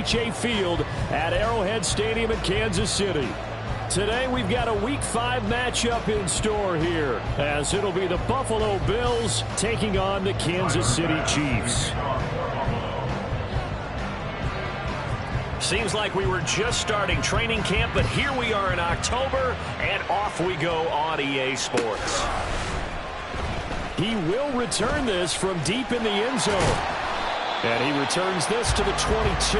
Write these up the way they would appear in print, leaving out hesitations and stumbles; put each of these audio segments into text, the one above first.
NHA Field at Arrowhead Stadium in Kansas City. Today we've got a Week 5 matchup in store here, as it'll be the Buffalo Bills taking on the Kansas City Chiefs. Seems like we were just starting training camp, but here we are in October, and off we go on EA Sports. He will return this from deep in the end zone. And he returns this to the 22.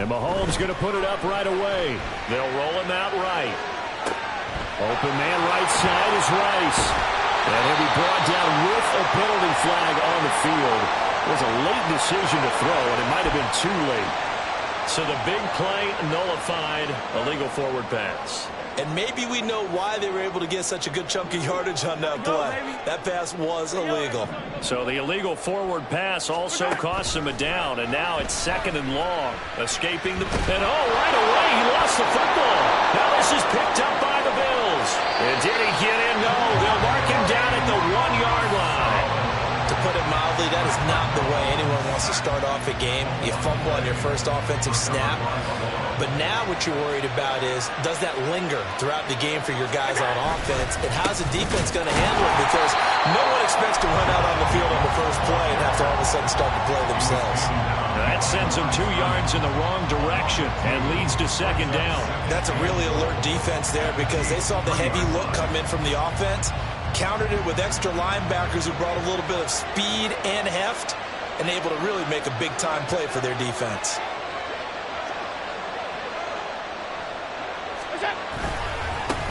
And Mahomes going to put it up right away. They'll roll him out right. Open man right side is Rice. And he'll be brought down with a penalty flag on the field. It was a late decision to throw, and it might have been too late. So the big play nullified, a legal forward pass. And maybe we know why they were able to get such a good chunk of yardage on that play. That pass was illegal. So the illegal forward pass also cost him a down, and now it's 2nd and long. Escaping the... And right away, he lost the football. Now this is picked up by the Bills. And did he get in? No, they'll mark him down at the 1-yard line. To put it mildly, that is not the way anyone wants to start off a game. You fumble on your first offensive snap. But now what you're worried about is, does that linger throughout the game for your guys on offense? And how's the defense going to handle it? Because no one expects to run out on the field on the first play and have to all of a sudden start to play themselves. That sends them 2 yards in the wrong direction and leads to 2nd down. That's a really alert defense there, because they saw the heavy look come in from the offense, countered it with extra linebackers who brought a little bit of speed and heft, and able to really make a big-time play for their defense.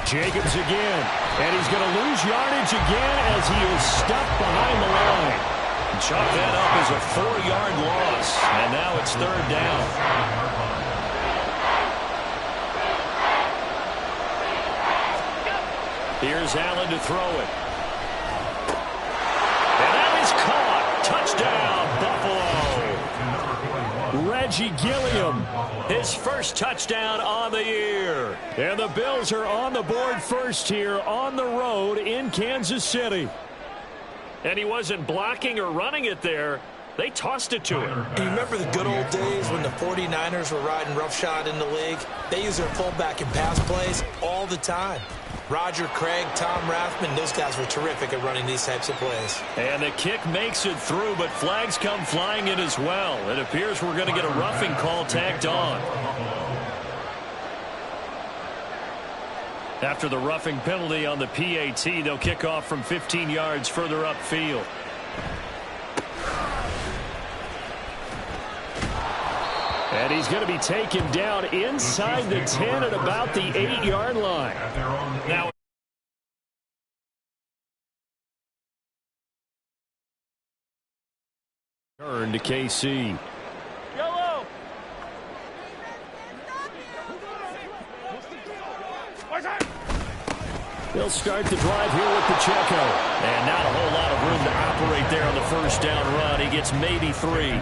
Jacobs again, and he's going to lose yardage again as he is stuck behind the line. Chalk that up as a 4-yard loss, and now it's 3rd down. Here's Allen to throw it. And that is caught. Touchdown, Buffalo. Reggie Gilliam, his first touchdown on the year. And the Bills are on the board first here on the road in Kansas City. And he wasn't blocking or running it there. They tossed it to him. Do you remember the good old days when the 49ers were riding roughshod in the league? They use their fullback in pass plays all the time. Roger Craig, Tom Rathman, those guys were terrific at running these types of plays. And the kick makes it through, but flags come flying in as well. It appears we're going to get a roughing call tacked on. After the roughing penalty on the PAT, they'll kick off from 15 yards further upfield. And he's going to be taken down inside the 10 at about the 8-yard line. Now, turn to KC. Yellow. They'll start the drive here with Pacheco. And not a whole lot of room to operate there on the first down run. He gets maybe 3.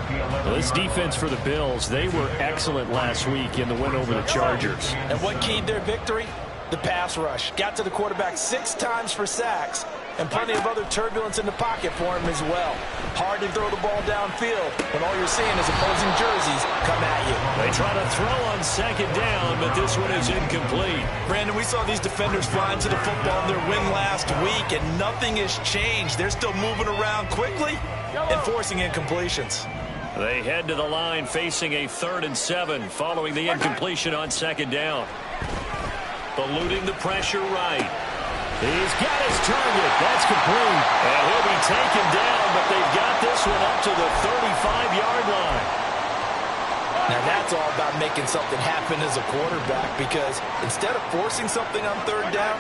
Well, this defense for the Bills, they were excellent last week in the win over the Chargers. And what keyed their victory? The pass rush. Got to the quarterback 6 times for sacks, and plenty of other turbulence in the pocket for him as well. Hard to throw the ball downfield when all you're seeing is opposing jerseys come at you. They try to throw on 2nd down, but this one is incomplete. Brandon, we saw these defenders flying to the football in their win last week, and nothing has changed. They're still moving around quickly and forcing incompletions. They head to the line facing a 3rd and 7 following the incompletion on 2nd down. Eluding the pressure right. He's got his target. That's complete. And he'll be taken down, but they've got this one up to the 35-yard line. Now that's all about making something happen as a quarterback, because instead of forcing something on 3rd down,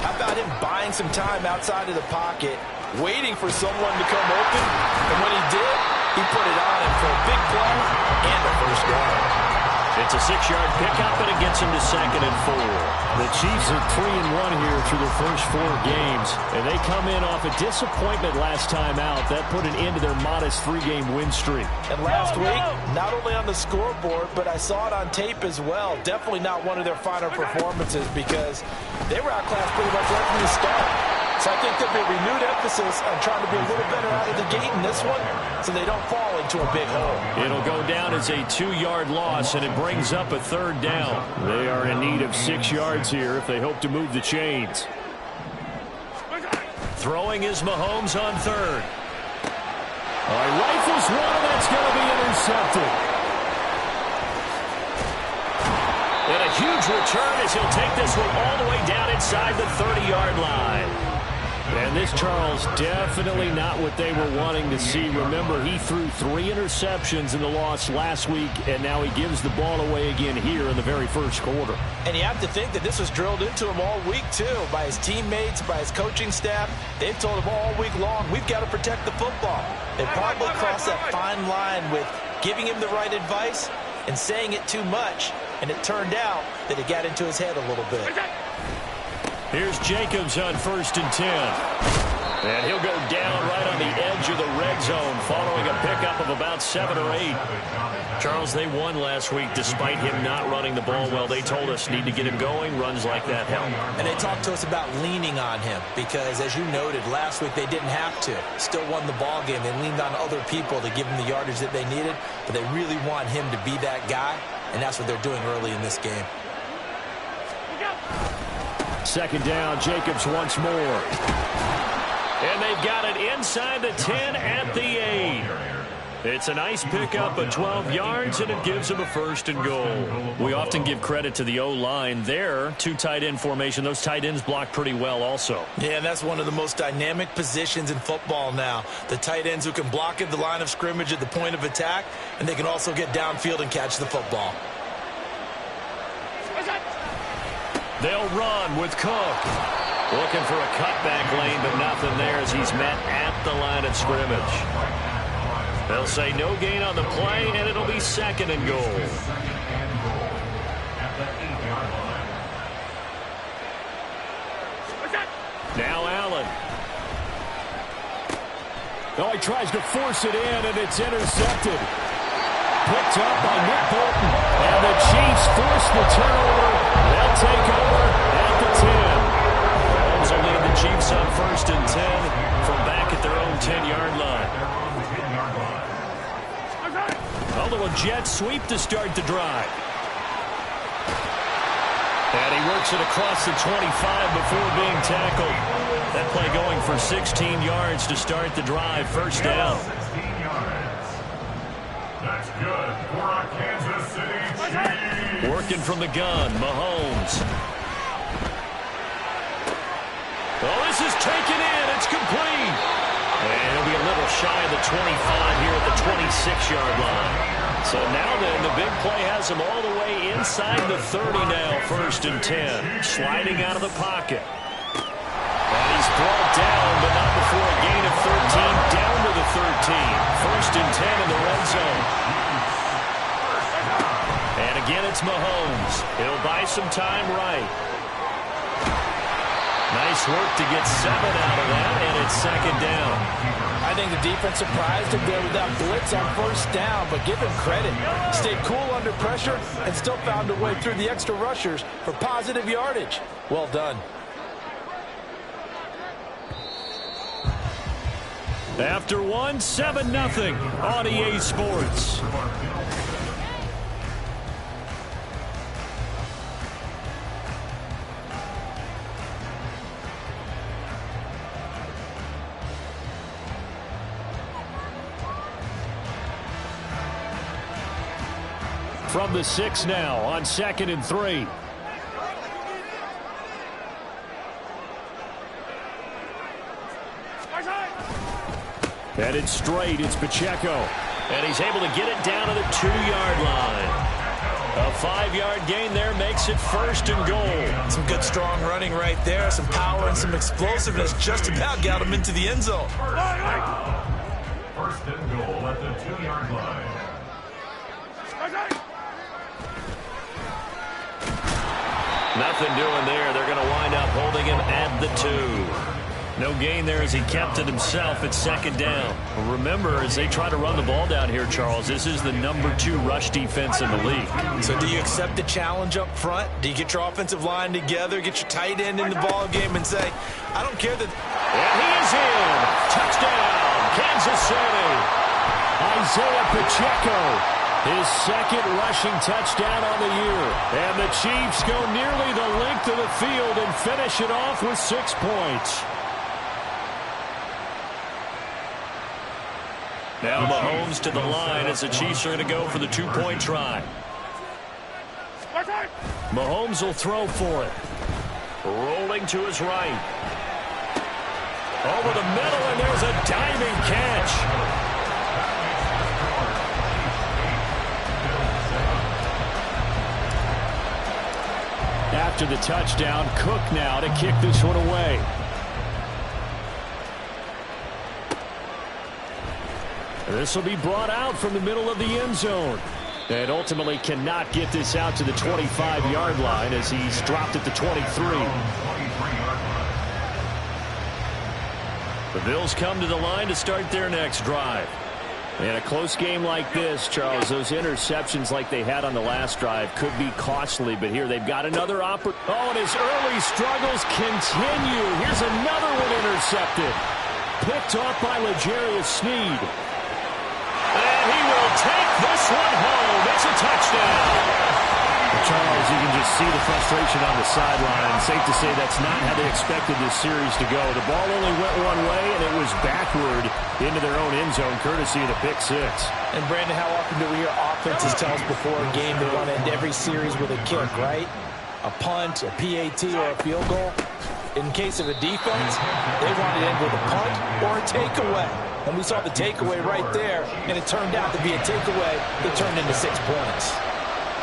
how about him buying some time outside of the pocket, waiting for someone to come open, and when he did, he put it on him for a big play and a first down. It's a 6-yard pickup, and it gets him to 2nd and 4. The Chiefs are 3-1 here through their first 4 games, and they come in off a disappointment last time out. That put an end to their modest 3-game win streak. And last week, not only on the scoreboard, but I saw it on tape as well. Definitely not one of their finer performances, because they were outclassed pretty much right from the start. So I think there'll be a renewed emphasis on trying to be a little better out of the gate in this one so they don't fall into a big hole. It'll go down as a 2-yard loss, and it brings up a 3rd down. They are in need of 6 yards here if they hope to move the chains. Throwing is Mahomes on 3rd. Rifles one, that's going to be intercepted. And a huge return as he'll take this one all the way down inside the 30-yard line. And this, Charles, definitely not what they were wanting to see. Remember, he threw 3 interceptions in the loss last week, and now he gives the ball away again here in the very first quarter. And you have to think that this was drilled into him all week, too, by his teammates, by his coaching staff. They've told him all week long, we've got to protect the football. They probably crossed that fine line with giving him the right advice and saying it too much, and it turned out that it got into his head a little bit. Here's Jacobs on 1st and 10. And he'll go down right on the edge of the red zone following a pickup of about 7 or 8. Charles, they won last week despite him not running the ball well. They told us need to get him going. Runs like that help. And they talked to us about leaning on him because, as you noted, last week they didn't have to. Still won the ball game. They leaned on other people to give him the yardage that they needed, but they really want him to be that guy, and that's what they're doing early in this game. 2nd down, Jacobs once more. And they've got it inside the 10 at the 8. It's a nice pickup of 12 yards, and it gives them a 1st and goal. We often give credit to the O-line there. 2 tight end formation. Those tight ends block pretty well also. Yeah, and that's one of the most dynamic positions in football now. The tight ends who can block at the line of scrimmage at the point of attack, and they can also get downfield and catch the football. They'll run with Cook. Looking for a cutback lane, but nothing there as he's met at the line of scrimmage. They'll say no gain on the play, and it'll be 2nd and goal. Now Allen. Oh, he tries to force it in, and it's intercepted. Picked up by Nick Bolton. And the Chiefs force the turnover. They'll take over at the 10. Mahomes will lead the Chiefs on 1st and 10 from back at their own 10-yard line. A little jet sweep to start the drive. And he works it across the 25 before being tackled. That play going for 16 yards to start the drive. 1st down. That's good for our Kansas City Chiefs. Working from the gun, Mahomes. Oh, this is taken in. It's complete. And he'll be a little shy of the 25 here at the 26-yard line. So now then, the big play has him all the way inside the 30 now, 1st and 10. Sliding out of the pocket. And he's brought down, but not before a gain of 13, down to the 13. 1st and 10 in the red zone. And again, it's Mahomes. He'll buy some time right. Nice work to get 7 out of that, and it's 2nd down. I think the defense surprised him there with that blitz on 1st down, but give him credit. Stayed cool under pressure and still found a way through the extra rushers for positive yardage. Well done. After 1, 7-0 on EA Sports. from the 6 now on 2nd and 3. Headed straight, it's Pacheco. And he's able to get it down to the 2-yard line. A 5-yard gain there makes it 1st and goal. Some good strong running right there. Some power and some explosiveness just about got him into the end zone. 1st and goal at the 2-yard line. Nothing doing there. They're going to wind up holding him at the 2. No gain there as he kept it himself at 2nd down. Remember, as they try to run the ball down here, Charles, this is the number 2 rush defense in the league. So do you accept the challenge up front? Do you get your offensive line together, get your tight end in the ball game and say, I don't care that... And he is in. Touchdown, Kansas City. Isaiah Pacheco, his 2nd rushing touchdown on the year. And the Chiefs go nearly the length of the field and finish it off with 6 points. Now Mahomes to the line as the Chiefs are going to go for the 2-point try. Mahomes will throw for it. Rolling to his right. Over the middle, and there's a diving catch. After the touchdown, Cook now to kick this one away. This will be brought out from the middle of the end zone. And ultimately cannot get this out to the 25-yard line as he's dropped at the 23. The Bills come to the line to start their next drive. In a close game like this, Charles, those interceptions like they had on the last drive could be costly, but here they've got another opportunity. Oh, and his early struggles continue. Here's another one intercepted. Picked off by L'Jarius Sneed. And he will take this one home. It's a touchdown. Charles, you can just see the frustration on the sideline. Safe to say that's not how they expected this series to go. The ball only went one way, and it was backward into their own end zone, courtesy of the pick 6. And, Brandon, how often do we hear offenses tell us before a game they want to end every series with a kick, right? A punt, a PAT, or a field goal. In case of a defense, they want to end with a punt or a takeaway. And we saw the takeaway right there, and it turned out to be a takeaway that turned into 6 points.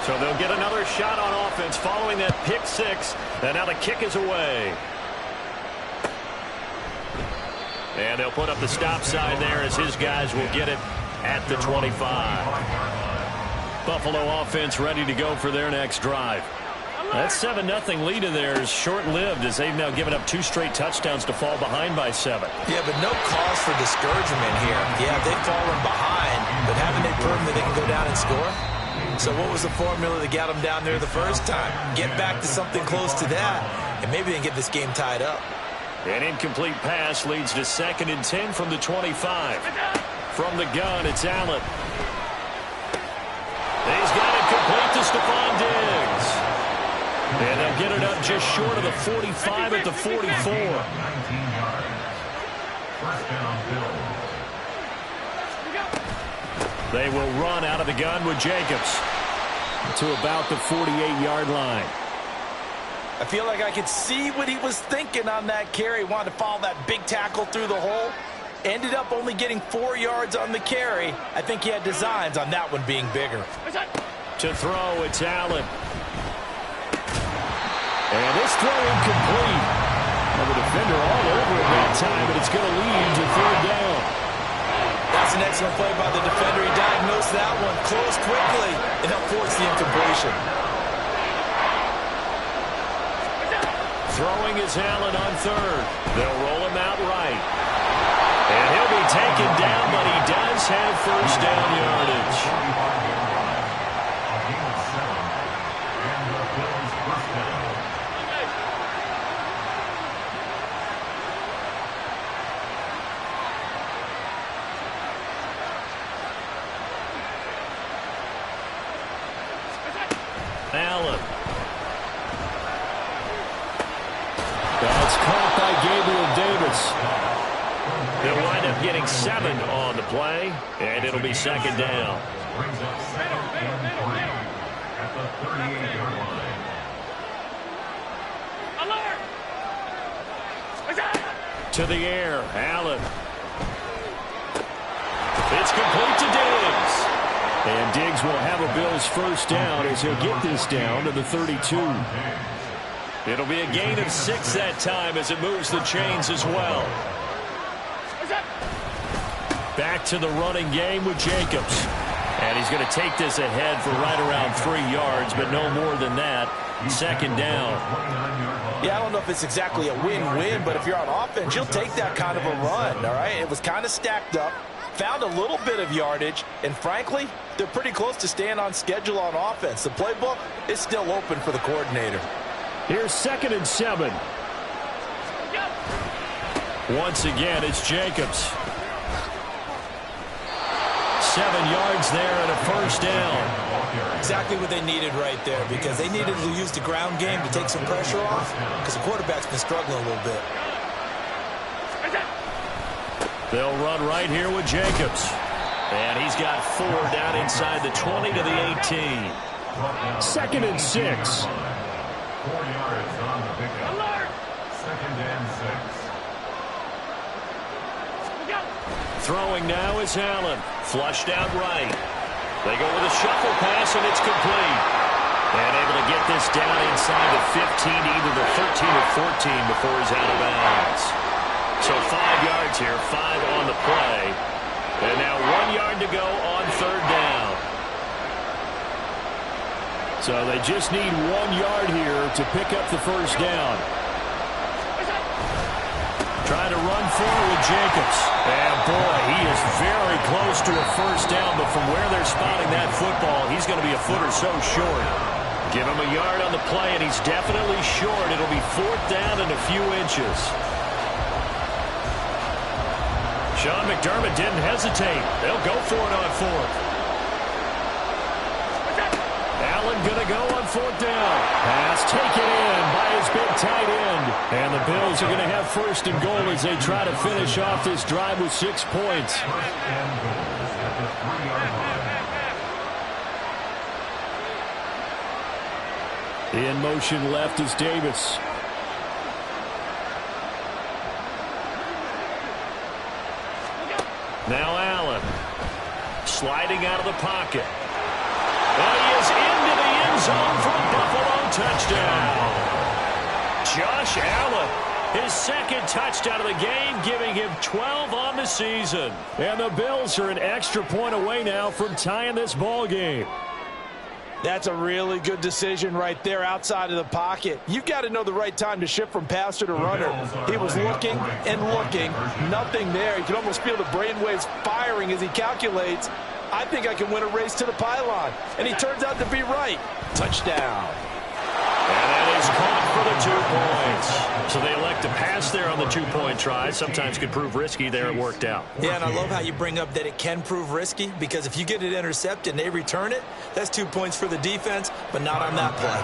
So they'll get another shot on offense following that pick 6. And now the kick is away. And they'll put up the stop sign there as his guys will get it at the 25. Buffalo offense ready to go for their next drive. That 7-0 lead in there is short-lived as they've now given up 2 straight touchdowns to fall behind by 7. Yeah, but no cause for discouragement here. Yeah, they've fallen behind, but haven't they proven that they can go down and score? So what was the formula that got them down there the first time? Get back to something close to that, and maybe they can get this game tied up. An incomplete pass leads to 2nd and 10 from the 25. From the gun, it's Allen. He's got it complete to Stephon Diggs. And they'll get it up just short of the 45 at the 44. 19 yards. First down, Bills. They will run out of the gun with Jacobs to about the 48-yard line. I feel like I could see what he was thinking on that carry. Wanted to follow that big tackle through the hole. Ended up only getting 4 yards on the carry. I think he had designs on that one being bigger. To throw, it's Allen. And this throw incomplete. Well, the defender all over it that time, but it's going to lead to 3rd down. That's an excellent play by the defender. He diagnosed that one, closed quickly, and helped force the incompletion. Throwing is Allen on 3rd. They'll roll him out right. And he'll be taken down, but he does have 1st down yardage. Allen. That's caught by Gabriel Davis. They'll wind up getting 7 on the play, and it'll be 2nd down. 38-yard line. To the air, Allen. It's complete to Diggs. And Diggs will have a Bills first down as he'll get this down to the 32. It'll be a gain of 6 that time as it moves the chains as well. Back to the running game with Jacobs. And he's going to take this ahead for right around 3 yards, but no more than that. Second down. Yeah, I don't know if it's exactly a win-win, but if you're on offense, you'll take that kind of a run, all right? It was kind of stacked up, found a little bit of yardage, and frankly, they're pretty close to staying on schedule on offense. The playbook is still open for the coordinator. Here's 2nd and 7. Once again, it's Jacobs. 7 yards there and a first down. Exactly what they needed right there, because they needed to use the ground game to take some pressure off, because the quarterback's been struggling a little bit. They'll run right here with Jacobs. And he's got 4 down inside the 20 to the 18. 2nd and 6. 4 yards on the pickup. 2nd and 6. Throwing now is Allen. Flushed out right. They go with a shuffle pass, and it's complete. And able to get this down inside the 15, either the 13 or 14 before he's out of bounds. So 5 yards here, 5 on the play. And now 1 yard to go on 3rd down. So they just need 1 yard here to pick up the first down. Trying to run forward with Jacobs. And boy, he is very close to a first down, but from where they're spotting that football, he's going to be a foot or so short. Give him a yard on the play, and he's definitely short. It'll be 4th down and a few inches. Sean McDermott didn't hesitate. They'll go for it on 4th. Allen going to go on 4th down. Pass taken in by his big tight end. And the Bills are going to have 1st and goal as they try to finish off this drive with 6 points. 1st and goal at the 3-yard line. In motion left is Davis. Now Allen. Sliding out of the pocket. And he is into the end zone for a Buffalo touchdown. Josh Allen, his 2nd touchdown of the game, giving him 12 on the season. And the Bills are an extra point away now from tying this ball game. That's a really good decision right there outside of the pocket. You've got to know the right time to shift from passer to runner. He was looking and looking. Nothing there. You can almost feel the brainwaves firing as he calculates, I think I can win a race to the pylon. And he turns out to be right. Touchdown. And that is caught for the 2 points. So they elect to pass there on the 2-point try. Sometimes could prove risky. There it worked out. Yeah, and I love how you bring up that it can prove risky, because if you get it intercepted and they return it, that's 2 points for the defense, but not on that play.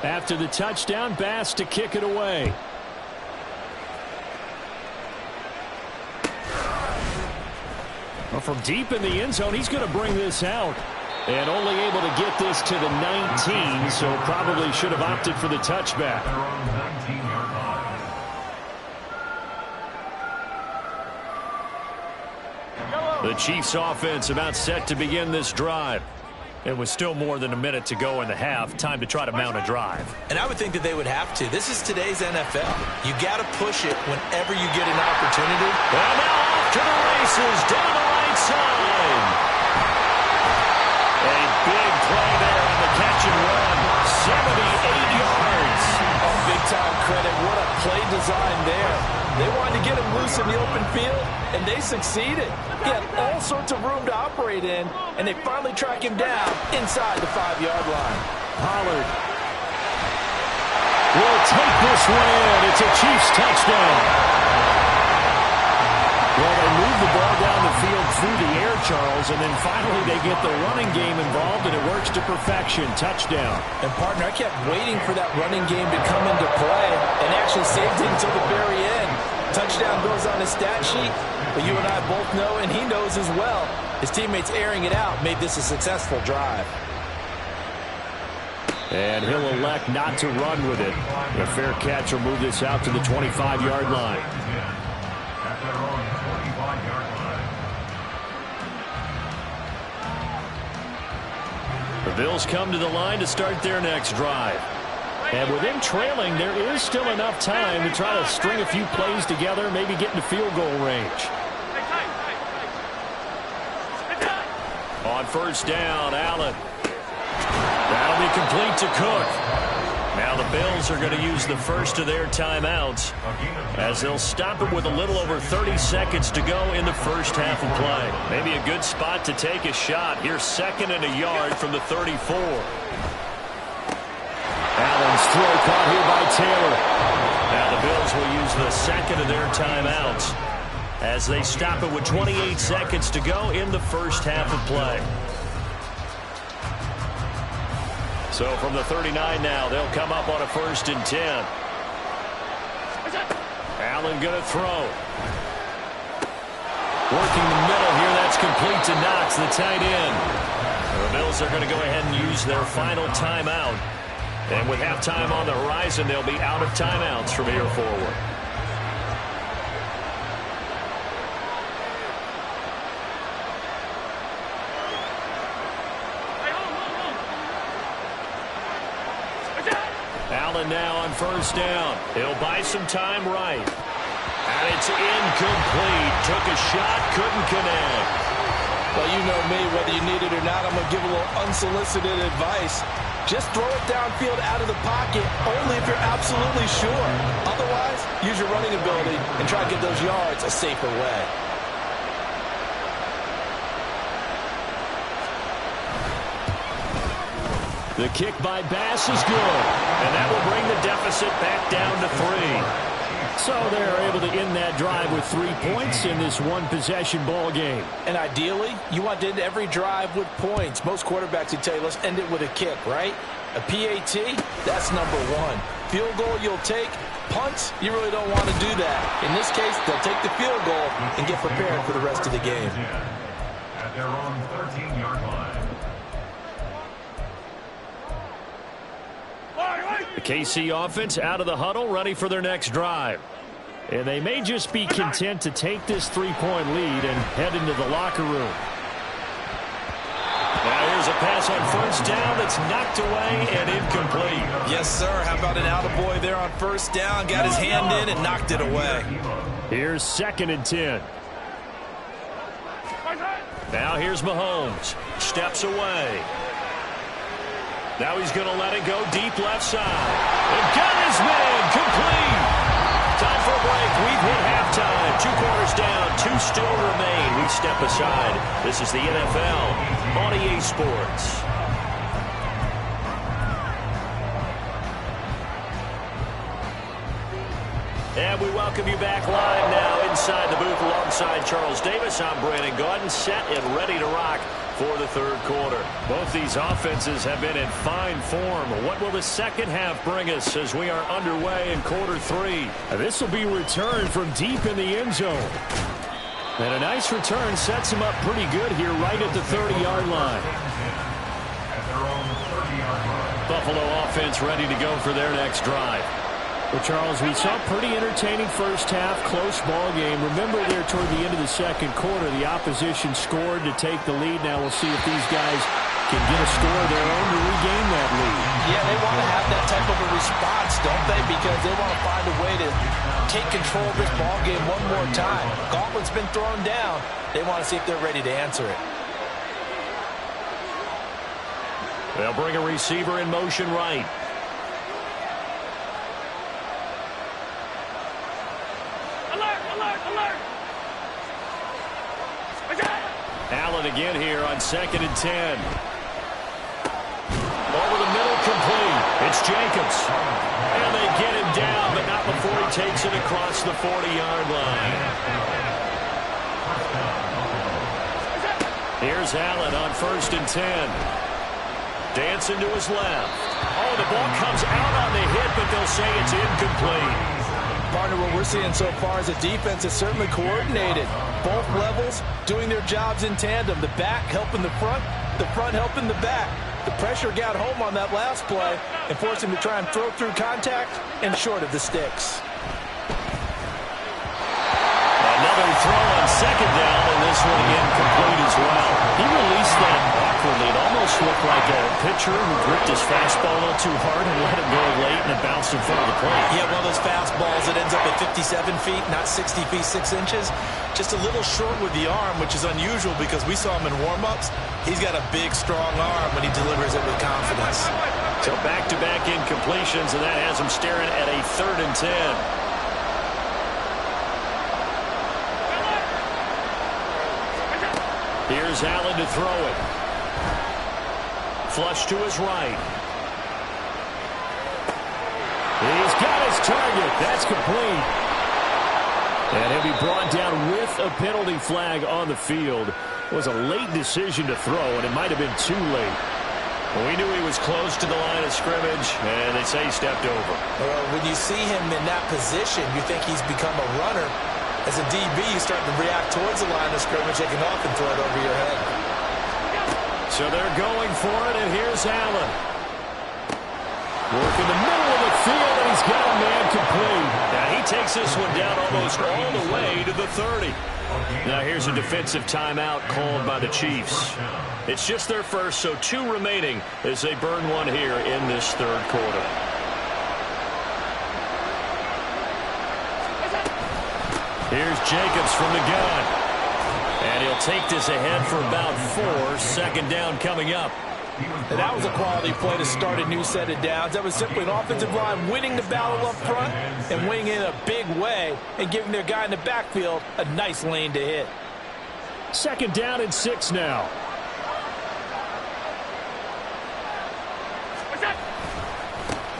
After the touchdown, Bass to kick it away. Well, from deep in the end zone, he's going to bring this out. And only able to get this to the 19, so probably should have opted for the touchback. The Chiefs offense about set to begin this drive. It was still more than a minute to go in the half. Time to try to mount a drive. And I would think that they would have to. This is today's NFL. You got to push it whenever you get an opportunity. Well, now off to the races down the right side. A big play there on the catch and run. 78 yards. Oh, big-time credit. What a play design there. They wanted to get him loose in the open field, and they succeeded. He had all sorts of room to operate in, and they finally track him down inside the 5-yard line. Pollard will take this one in. It's a Chiefs touchdown. Well, they move the ball down the field through the air, Charles, and then finally they get the running game involved, and it works to perfection. Touchdown. And, partner, I kept waiting for that running game to come into play and actually saved it until the very end. Touchdown goes on his stat sheet, but you and I both know, and he knows as well, his teammates airing it out made this a successful drive. And he'll elect not to run with it. The fair catch will move this out to the 25-yard line. At their own 25-yard line. The Bills come to the line to start their next drive. And with them trailing, there is still enough time to try to string a few plays together, maybe get into field goal range. On first down, Allen. That'll be complete to Cook. Now the Bills are going to use the first of their timeouts as they'll stop it with a little over 30 seconds to go in the first half of play. Maybe a good spot to take a shot. Here's 2nd and a yard from the 34. Allen's throw caught here by Taylor. Now the Bills will use the 2nd of their timeouts as they stop it with 28 seconds to go in the first half of play. So from the 39 now, they'll come up on a 1st and 10. Allen going to throw. Working the middle here, that's complete to Knox, the tight end. The Bills are going to go ahead and use their final timeout. And with halftime on the horizon, they'll be out of timeouts from here forward. Allen now on first down. He'll buy some time right. And it's incomplete. Took a shot, couldn't connect. Well, you know me, whether you need it or not, I'm going to give a little unsolicited advice. Just throw it downfield out of the pocket, only if you're absolutely sure. Otherwise, use your running ability and try to get those yards a safer way. The kick by Bass is good. And that will bring the deficit back down to 3. So they're able to end that drive with 3 points in this one-possession ball game. And ideally, you want to end every drive with points. Most quarterbacks would tell you, let's end it with a kick, right? A PAT, that's number 1. Field goal you'll take. Punts, you really don't want to do that. In this case, they'll take the field goal and get prepared for the rest of the game. At their own 13-yard line. The KC offense out of the huddle, ready for their next drive. And they may just be content to take this 3-point lead and head into the locker room. Now here's a pass on first down that's knocked away and incomplete. Yes, sir. How about an attaboy there on first down? Got his hand in and knocked it away. Here's 2nd and 10. Now here's Mahomes. Steps away. Now he's going to let it go deep left side. And got his man complete. Time for a break. We've hit halftime. 2 quarters down. 2 still remain. We step aside. This is the NFL on EA Sports. And we welcome you back live now inside the booth alongside Charles Davis. I'm Brandon Gaudin, set and ready to rock for the 3rd quarter. Both these offenses have been in fine form. What will the second half bring us as we are underway in quarter 3? This will be returned from deep in the end zone. And a nice return sets him up pretty good here right at the 30-yard line. At their own 30-yard line. Buffalo offense ready to go for their next drive. Well, Charles, we saw a pretty entertaining first half, close ball game. Remember there toward the end of the 2nd quarter, the opposition scored to take the lead. Now we'll see if these guys can get a score of their own to regain that lead. Yeah, they want to have that type of a response, don't they? Because they want to find a way to take control of this ball game one more time. Gauntlet's been thrown down. They want to see if they're ready to answer it. They'll bring a receiver in motion right. Allen again here on 2nd and 10. Over the middle, complete. It's Jacobs. And they get him down, but not before he takes it across the 40-yard line. Here's Allen on 1st and 10. Dancing to his left. Oh, the ball comes out on the hit, but they'll say it's incomplete. Partner, what we're seeing so far is a defense is certainly coordinated. Both levels doing their jobs in tandem. The back helping the front, The front helping the back. The pressure got home on that last play and forced him to try and throw through contact and short of the sticks. Another throw on second down, and this one incomplete as well. He released that awkwardly. It almost looked like a pitcher who gripped his fastball a little too hard and let it go late, and it bounced in front of the plate. Yeah, one of those fastballs that ends up at 57 feet, not 60 feet, 6 inches. Just a little short with the arm, which is unusual because we saw him in warm-ups. He's got a big, strong arm when he delivers it with confidence. So back-to-back incompletions, and that has him staring at a 3rd and 10. Here's Allen to throw it. Flush to his right. He's got his target. That's complete. And he'll be brought down with a penalty flag on the field. It was a late decision to throw, and it might have been too late. We knew he was close to the line of scrimmage, and they say he stepped over. Well, when you see him in that position, you think he's become a runner. As a DB, you start to react towards the line of scrimmage, they can often throw it over your head. So they're going for it, and here's Allen. Work in the middle of the field, and he's got a man complete. Now he takes this one down almost all the way to the 30. Now here's a defensive timeout called by the Chiefs. It's just their first, so 2 remaining as they burn one here in this 3rd quarter. Here's Jacobs from the gun. And he'll take this ahead for about 4. Second down coming up. And that was a quality play to start a new set of downs. That was simply an offensive line winning the battle up front and winning in a big way and giving their guy in the backfield a nice lane to hit. 2nd down and 6 now.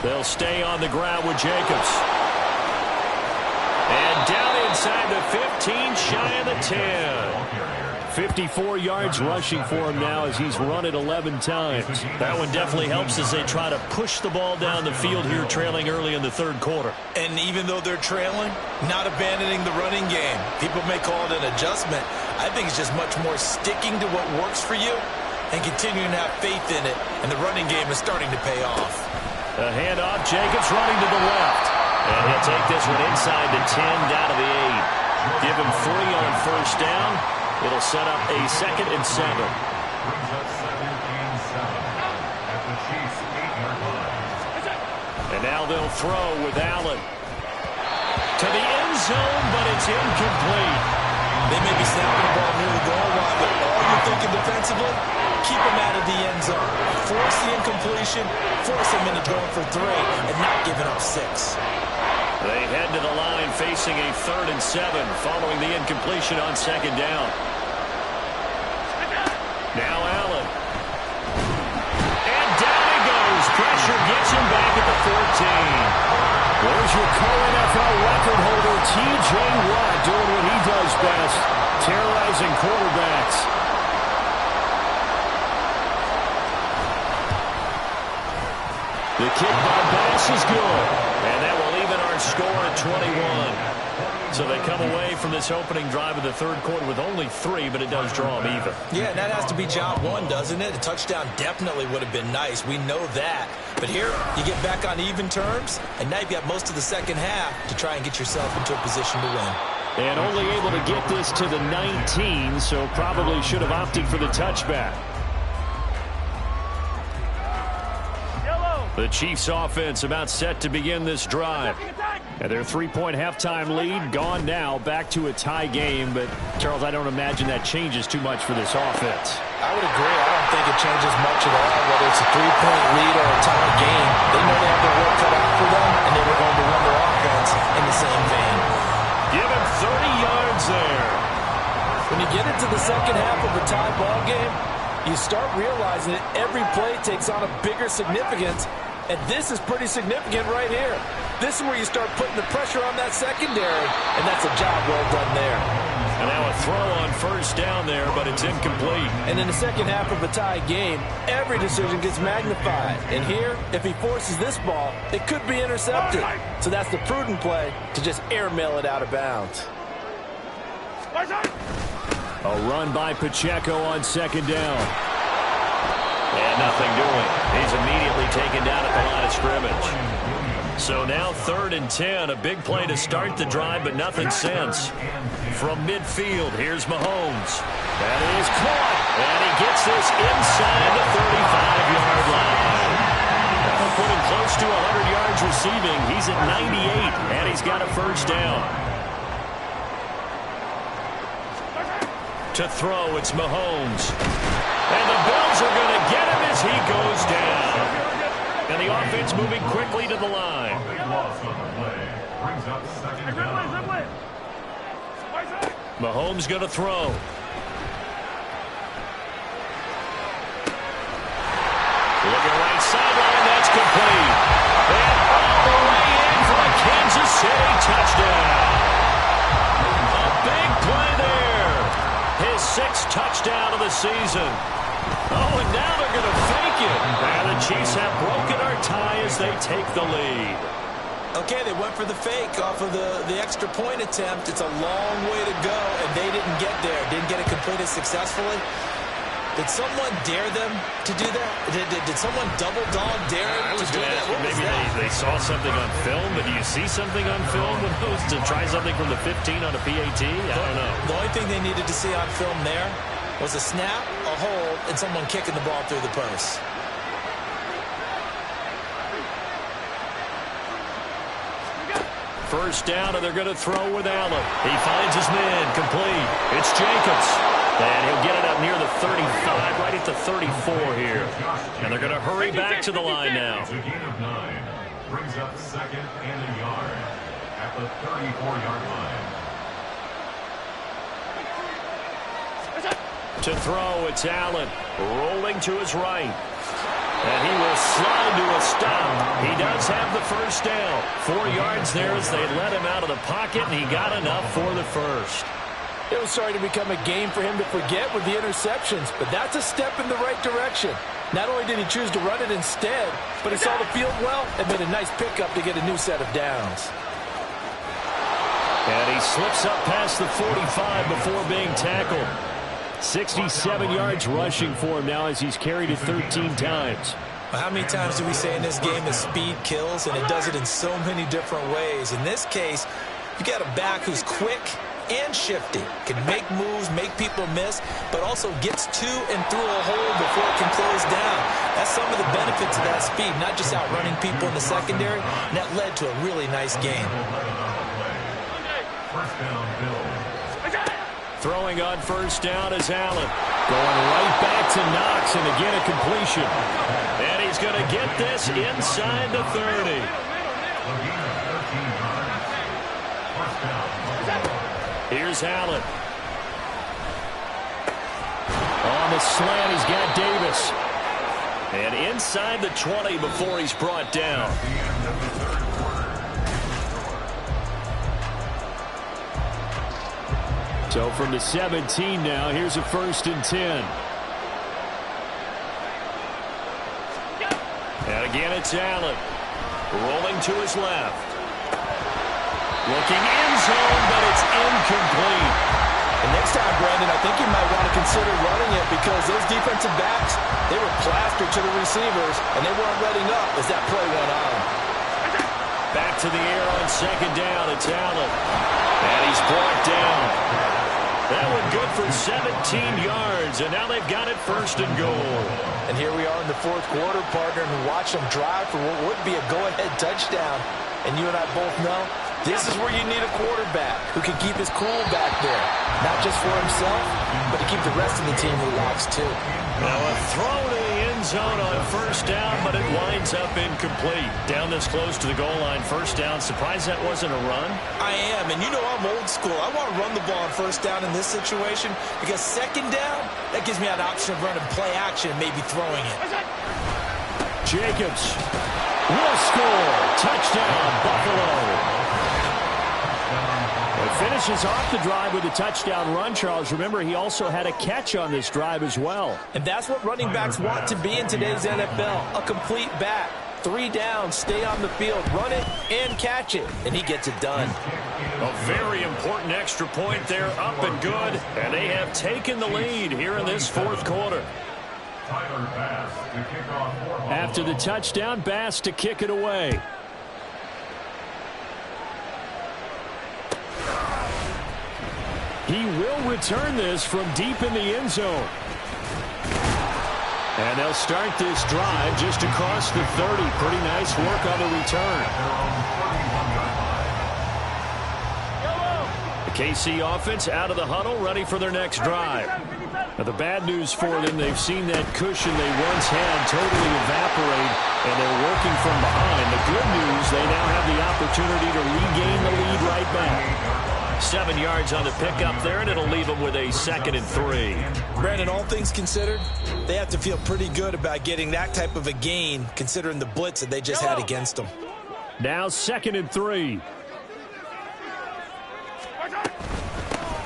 They'll stay on the ground with Jacobs. And down inside the 15, shy of the 10. 54 yards rushing for him now as he's run it 11 times. That one definitely helps as they try to push the ball down the field here, trailing early in the 3rd quarter. And even though they're trailing, not abandoning the running game. People may call it an adjustment. I think it's just much more sticking to what works for you and continuing to have faith in it. And the running game is starting to pay off. A handoff, Jacobs running to the left. And he'll take this one inside the 10, down to the 8. Give him 3 on 1st down. It'll set up a 2nd and 7. Brings us 2nd and 7 at the Chiefs' 8-yard line. And now they'll throw with Allen. To the end zone, but it's incomplete. They may be snapping the ball near the goal line, but all you're thinking defensively, keep them out of the end zone. Force the incompletion, force them into going for 3, and not giving up 6. They head to the line facing a 3rd and 7 following the incompletion on 2nd down. Now Allen. And down he goes. Pressure gets him back at the 14. There's your co-NFL record holder, T.J. Watt, doing what he does best, terrorizing quarterbacks. The kick by Bass is good. And that will even our score at 21. So they come away from this opening drive of the 3rd quarter with only 3, but it does draw them even. Yeah, and that has to be job 1, doesn't it? A touchdown definitely would have been nice. We know that. But here, you get back on even terms, and now you've got most of the 2nd half to try and get yourself into a position to win. And only able to get this to the 19, so probably should have opted for the touchback. The Chiefs offense about set to begin this drive. And their 3-point halftime lead gone now, back to a tie game. But, Charles, I don't imagine that changes too much for this offense. I would agree. I don't think it changes much at all, whether it's a 3-point lead or a tie game. They know they have their work cut out for them, and they were going to run their offense in the same vein. Give him 30 yards there. When you get into the 2nd half of a tie ball game, you start realizing that every play takes on a bigger significance. And this is pretty significant right here. This is where you start putting the pressure on that secondary, and that's a job well done there. And now a throw on 1st down there, but it's incomplete. And in the 2nd half of a tie game, every decision gets magnified. And here, if he forces this ball, it could be intercepted. So that's the prudent play to just airmail it out of bounds. A run by Pacheco on 2nd down. And nothing doing. He's immediately taken down at the line of scrimmage. So now 3rd and 10. A big play to start the drive, but nothing since. From midfield, here's Mahomes. That is caught. And he gets this inside the 35-yard line. That'll put him close to 100 yards receiving. He's at 98, and he's got a first down. To throw, it's Mahomes. And the Bills are going to get him as he goes down. And the offense moving quickly to the line. Mahomes going to throw. Looking right sideline, that's complete. And all the way in for a Kansas City touchdown. A big play there. His 6th touchdown of the season. Oh, and now they're going to fake it. And the Chiefs have broken our tie as they take the lead. Okay, they went for the fake off of the extra point attempt. It's a long way to go, and they didn't get there. Didn't get it completed successfully. Did someone dare them to do that? Did someone double dog dare them to do that? Maybe they saw something on film, but do you see something on film to try something from the 15 on a PAT? I don't know. The only thing they needed to see on film there was a snap, a hold, and someone kicking the ball through the post. First down, and they're going to throw with Allen. He finds his man, complete. It's Jacobs. And he'll get it up near the 35, right at the 34 here. And they're going to hurry back to the line now. It's a gain of 9. Brings up 2nd and a yard at the 34-yard line. To throw, it's Allen. Rolling to his right. And he will slide to a stop. He does have the first down. 4 yards there as they let him out of the pocket, and he got enough for the first. It was starting to become a game for him to forget with the interceptions, but that's a step in the right direction. Not only did he choose to run it instead, but he saw the field well and made a nice pickup to get a new set of downs. And he slips up past the 45 before being tackled. 67 yards rushing for him now as he's carried it 13 times. How many times do we say in this game that speed kills, and it does it in so many different ways? In this case, you got a back who's quick and shifty, can make moves, make people miss, but also gets to and through a hole before it can close down. That's some of the benefits of that speed, not just outrunning people in the secondary, and that led to a really nice game. First down, Bills. Throwing on first down is Allen. Going right back to Knox, and again a completion. And he's going to get this inside the 30. Here's Allen. On the slant, he's got Davis. And inside the 20 before he's brought down. So from the 17 now, here's a 1st and 10. And again, it's Allen. Rolling to his left. Looking end zone, but it's incomplete. And next time, Brandon, I think you might want to consider running it because those defensive backs, they were plastered to the receivers, and they weren't letting up as that play went on. Back to the air on 2nd down. It's Allen. And he's brought down. That one good for 17 yards, and now they've got it 1st and goal. And here we are in the 4th quarter, partner, and watch them drive for what would be a go-ahead touchdown. And you and I both know this is where you need a quarterback who can keep his cool back there. Not just for himself, but to keep the rest of the team relaxed too. Now a throw to the end zone on 1st down, but it winds up incomplete. Down this close to the goal line, 1st down. Surprised that wasn't a run? I am, and you know I'm old school. I want to run the ball on 1st down in this situation because 2nd down, that gives me an option of running play action and maybe throwing it. Jacobs will score. Touchdown, Buffalo. It finishes off the drive with a touchdown run, Charles. Remember, he also had a catch on this drive as well. And that's what running backs want to be in today's NFL, a complete back. 3 downs, stay on the field, run it, and catch it. And he gets it done. A very important extra point there, up and good. And they have taken the lead here in this 4th quarter. Tyler Bass to kick off for Buffalo. After the touchdown, Bass to kick it away. He will return this from deep in the end zone. And they'll start this drive just across the 30. Pretty nice work on the return. The KC offense out of the huddle, ready for their next drive. Now, the bad news for them, they've seen that cushion they once had totally evaporate, and they're working from behind. The good news, they now have the opportunity to regain the lead right back. 7 yards on the pickup there, and it'll leave them with a 2nd and 3. Brandon, all things considered, they have to feel pretty good about getting that type of a gain, considering the blitz that they just had against them. Now 2nd and 3.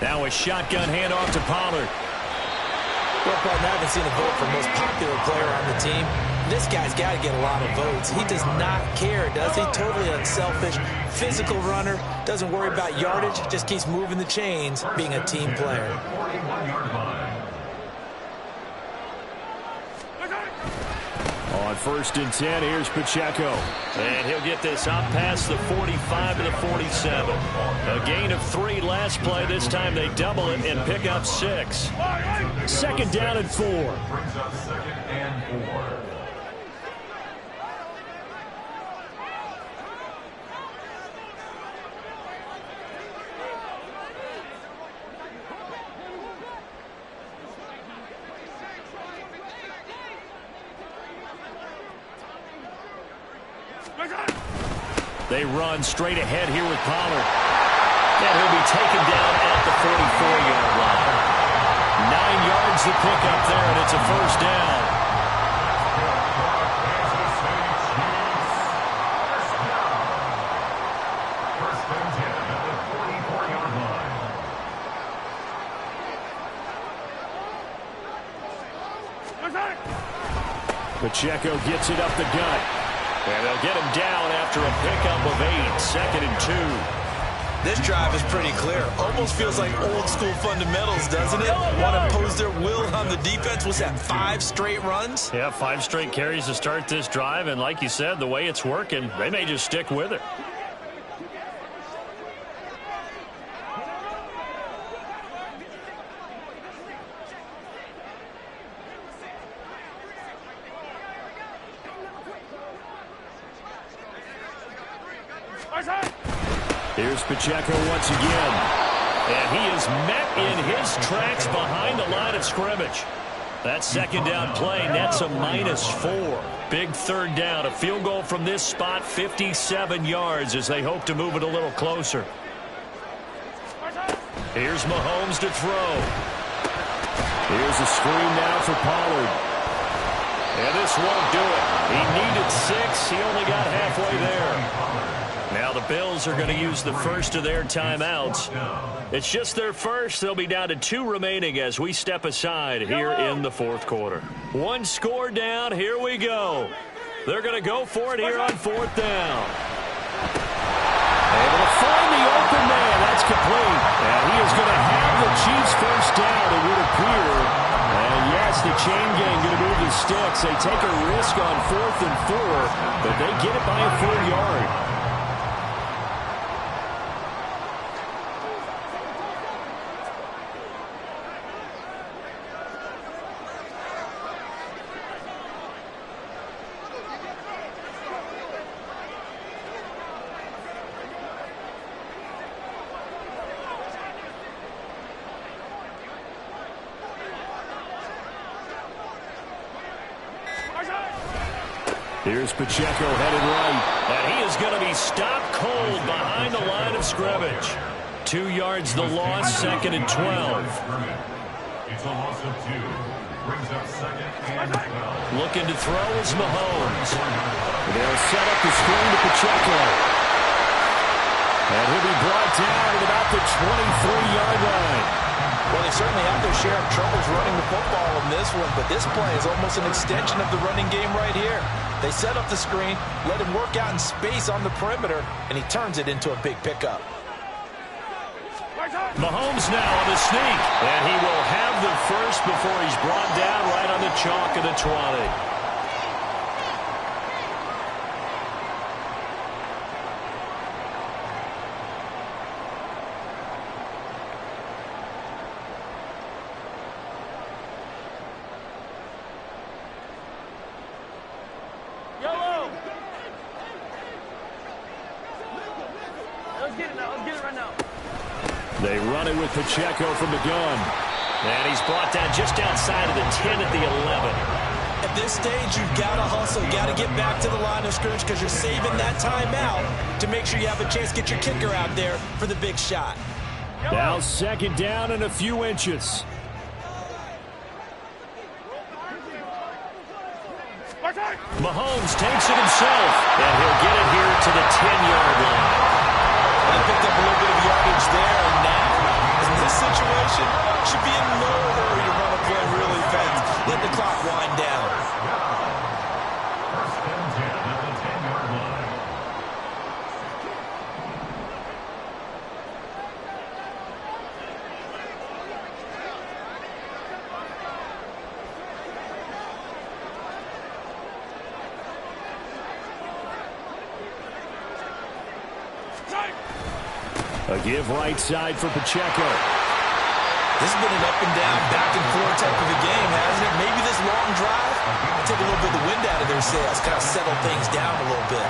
Now a shotgun handoff to Pollard. Well, partner, I haven't seen a vote for most popular player on the team. This guy's got to get a lot of votes. He does not care, does he? Totally unselfish, physical runner, doesn't worry about yardage, just keeps moving the chains, being a team player. 41-yard line. On 1st and 10, here's Pacheco. And he'll get this up past the 45 to the 47. A gain of 3 last play. This time they double it and pick up 6. 2nd down and 4. Brings up 2nd and 4. They run straight ahead here with Pollard. And he'll be taken down at the 44-yard line. 9 yards to pick up there, and it's a 1st down. Pacheco gets it up the gut. And they'll get him down after a pickup of 8. 2nd and 2. This drive is pretty clear. Almost feels like old school fundamentals, doesn't it? Want to impose their will on the defense. Was that 5 straight runs? Yeah, 5 straight carries to start this drive. And like you said, the way it's working, they may just stick with it. Here's Pacheco once again. And he is met in his tracks behind the line of scrimmage. That 2nd down play nets a -4. Big 3rd down. A field goal from this spot, 57 yards as they hope to move it a little closer. Here's Mahomes to throw. Here's a screen now for Pollard. And this won't do it. He needed 6. He only got halfway there. Now the Bills are going to use the first of their timeouts. It's just their first. They'll be down to 2 remaining as we step aside here in the 4th quarter. 1 score down. Here we go. They're going to go for it here on 4th down. Able to find the open man. That's complete. And he is going to have the Chiefs' 1st down, it would appear. And yes, the chain gang going to move the sticks. They take a risk on 4th and 4, but they get it by a full yard. Here's Pacheco headed right. And he is going to be stopped cold behind the line of scrimmage. 2 yards the loss, 2nd and 12. It's a loss of 2. Brings up 2nd and 12. Looking to throw is Mahomes. They'll set up the screen to Pacheco. And he'll be brought down at about the 23-yard line. Well, they certainly have their share of troubles running the football in this one, but this play is almost an extension of the running game right here. They set up the screen, let him work out in space on the perimeter, and he turns it into a big pickup. Mahomes now on the sneak. And he will have the first before he's brought down right on the chalk of the 20. They run it with Pacheco from the gun. And he's brought down just outside of the 10 at the 11. At this stage, you've got to hustle. Got to get back to the line of scrimmage because you're saving that timeout to make sure you have a chance to get your kicker out there for the big shot. Now second down and a few inches. Mahomes takes it himself, and he'll get it here to the 10-yard line. They picked up a little bit of yardage there, and now, in this situation, should be in no hurry to run a play really fast. Let the clock wind down. First and 10 at the 10-yard line. A give right side for Pacheco. This has been an up and down, back and forth type of a game, hasn't it? Maybe this long drive will take a little bit of the wind out of their sails, kind of settle things down a little bit.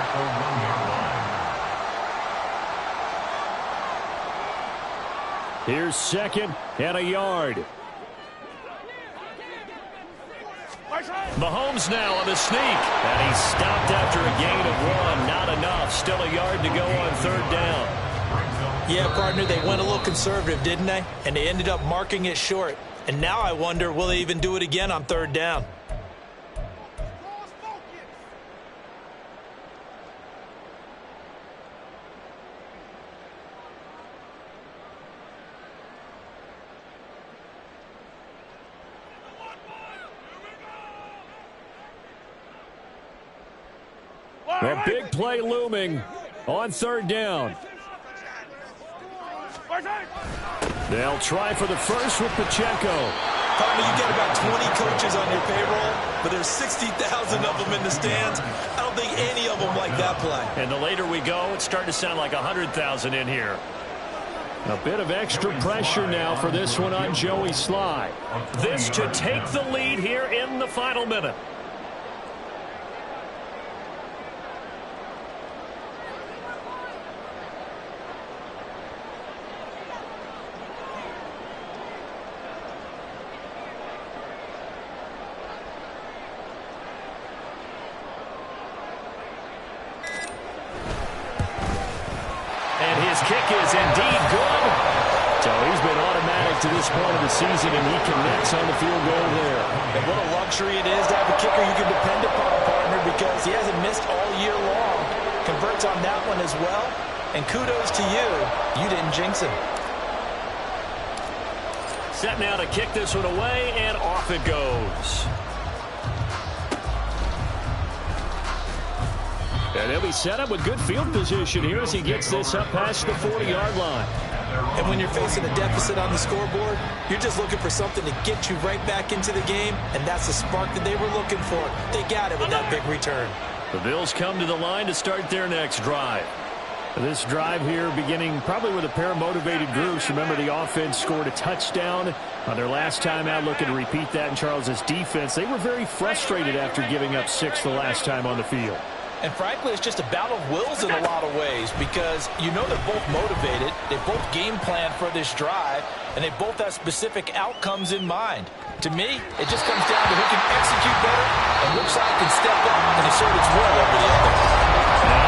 Here's second and a yard. Mahomes now on the sneak, and he's stopped after a gain of 1. Not enough. Still a yard to go on third down. Yeah, partner, they went a little conservative, didn't they? And they ended up marking it short. And now I wonder, will they even do it again on third down? A big play looming on third down. They'll try for the first with Pacheco. Partner, you got about 20 coaches on your payroll, but there's 60,000 of them in the stands. I don't think any of them like that play. And the later we go, it's starting to sound like 100,000 in here. A bit of extra pressure now for this one on Joey Sly. This to take the lead here in the final minute. Kick is indeed good. So he's been automatic to this point of the season, and he connects on the field goal there. And what a luxury it is to have a kicker you can depend upon, partner, because he hasn't missed all year long. Converts on that one as well. And kudos to you. You didn't jinx him. Set now to kick this one away, and off it goes. And he'll be set up with good field position here as he gets this up past the 40-yard line. And when you're facing a deficit on the scoreboard, you're just looking for something to get you right back into the game, and that's the spark that they were looking for. They got it with that big return. The Bills come to the line to start their next drive. This drive here beginning probably with a pair of motivated groups. Remember, the offense scored a touchdown on their last time out, looking to repeat that in Charles' defense. They were very frustrated after giving up 6 the last time on the field. And frankly, it's just a battle of wills in a lot of ways because you know they're both motivated. They both game plan for this drive, and they both have specific outcomes in mind. To me, it just comes down to who can execute better and which side can step up and assert its will over the other. And